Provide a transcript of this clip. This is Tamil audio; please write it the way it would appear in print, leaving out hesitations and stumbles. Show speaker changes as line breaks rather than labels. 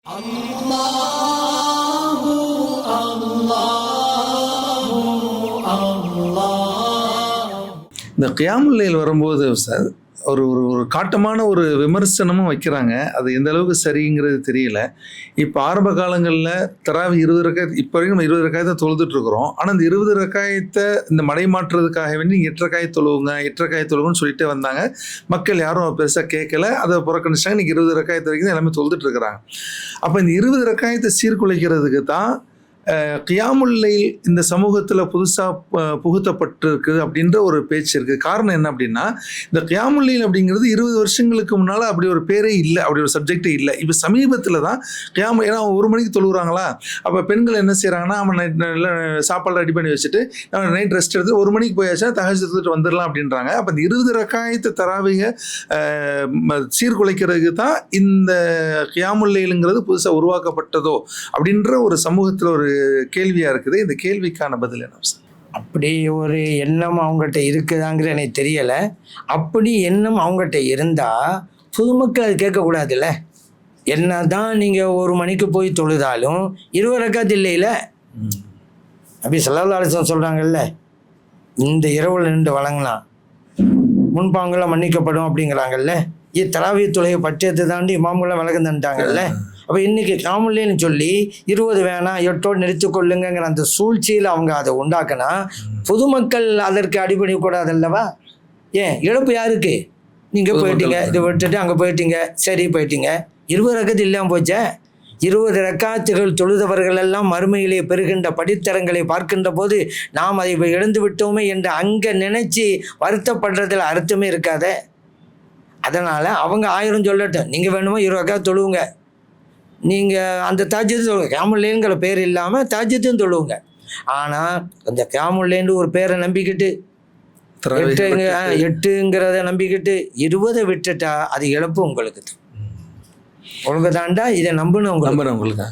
அல்லாஹு அல்லாஹு அல்லாஹ். இந்த கியாமுல் லைல் வரும்போது சார் ஒரு ஒரு ஒரு காட்டமான ஒரு விமர்சனமும் வைக்கிறாங்க. அது எந்த அளவுக்கு சரிங்கிறது தெரியல. இப்போ ஆரம்ப காலங்களில் தராவி 20 ரக்காயத், இப்போ வரைக்கும் நம்ம 20 ரக்காயத்தை தொழுதுட்டு இருக்கிறோம். ஆனால் இந்த 20 ரக்காயத்தை இந்த மடை மாற்றுறதுக்காக வேண்டி 8 ரக்காயத் தொழுவுங்க 8 ரக்காயத் தொழுவுன்னு சொல்லிட்டே வந்தாங்க. மக்கள் யாரும் பெருசாக கேட்கல, அதை புறக்கணிச்சாங்க. இன்னைக்கு 20 ரக்காயத்து வரைக்கும் எல்லாமே தொழுதுட்டு இருக்கிறாங்க. அப்போ இந்த 20 ரக்காயத்தை சீர்குலைக்கிறதுக்கு தான் கியாமுல் லைல் இந்த சமூகத்தில் புதுசாக புகுத்தப்பட்டிருக்கு அப்படின்ற ஒரு பேச்சு இருக்குது. காரணம் என்ன அப்படின்னா, இந்த கியாமுல் லைல் அப்படிங்கிறது 20 வருஷங்களுக்கு முன்னால் அப்படி ஒரு பேரே இல்லை, அப்படி ஒரு சப்ஜெக்டே இல்லை. இப்போ சமீபத்தில் தான் கியாமுல், ஏன்னா 1 மணிக்கு தொழுகிறாங்களா, அப்போ பெண்கள் என்ன செய்கிறாங்கன்னா, அவன் சாப்பாடு ரெடி பண்ணி வச்சுட்டு நைட் ரெஸ்ட் எடுத்து 1 மணிக்கு போயாச்சுன்னா தஹஜ்ஜுத் வந்துடலாம் அப்படின்றாங்க. அப்போ இந்த 20 ரக்காயத்து தராவிக சீர்குலைக்கிறதுக்கு தான் இந்த கியாமுல் லைலுங்கிறது புதுசாக உருவாக்கப்பட்டதோ அப்படின்ற ஒரு சமூகத்தில் ஒரு கேள்வியா இருக்குது. இந்த கேள்விக்கான பதில் என்ன சார்?
அப்படி ஒரு எண்ணம் அவங்ககிட்ட இருக்குதாங்கிற எனக்கு தெரியலை. அப்படி எண்ணம் அவங்ககிட்ட இருந்தால் பொதுமக்கள் அது கேட்கக்கூடாதுல்ல. என்ன தான் நீங்கள் 1 மணிக்கு போய் தொழுதாலும் 20 ரக்காத் இல்லையில. அப்படி ஸல்லல்லாஹு அலைஹி வஸல்லம் சொல்கிறாங்கல்ல, இந்த இரவில் நின்று வழங்கலாம் முன்பாங்களை மன்னிக்கப்படும் அப்படிங்கிறாங்கல்ல. தராவி தொழுகை பட்சத்தை தாண்டி இமாம்களாம் விளக்கம் தந்துட்டாங்கல்ல. அப்போ இன்றைக்கி கியாமுல் சொல்லி 20 வேணாம் 8ஓடு நிறுத்திக்கொள்ளுங்கிற அந்த சூழ்ச்சியில் அவங்க அதை உண்டாக்குனா பொதுமக்கள் அதற்கு அடிபணிக்கூடாதல்லவா? ஏன் இழப்பு யாருக்கு? நீங்கள் போயிட்டீங்க, இதை விட்டுட்டு அங்கே போயிட்டீங்க, சரி போயிட்டீங்க, 20 ரக்காத் இல்லாமல் போச்சே. 20 ரக்காத்துகள் தொழுதவர்கள் எல்லாம் மறுமையிலே பெறுகின்ற படித்தரங்களை பார்க்கின்ற போது நாம் அதை இழந்து விட்டோமே என்று அங்கே நினைச்சு வருத்தப்படுறதுல அர்த்தமே இருக்காதே. அதனால் அவங்க 1000 சொல்லட்டும், நீங்கள் வேணுமோ 20 ரக்காத் தொழுவுங்க, நீங்கள் அந்த தஹஜ்ஜுத் தொழுவுங்க. கியாமுல் லைல்ங்கிற பேர் இல்லாமல் தஹஜ்ஜுத்தும் தொழுவுங்க. ஆனால் அந்த கியாமுல் லைல்னு ஒரு பேரை நம்பிக்கிட்டு 8ங்கிறத நம்பிக்கிட்டு 20 விட்டுட்டா அது இழப்பு உங்களுக்கு. உங்களுக்கு தாண்டா இதை நம்பணும் உங்களுக்கு.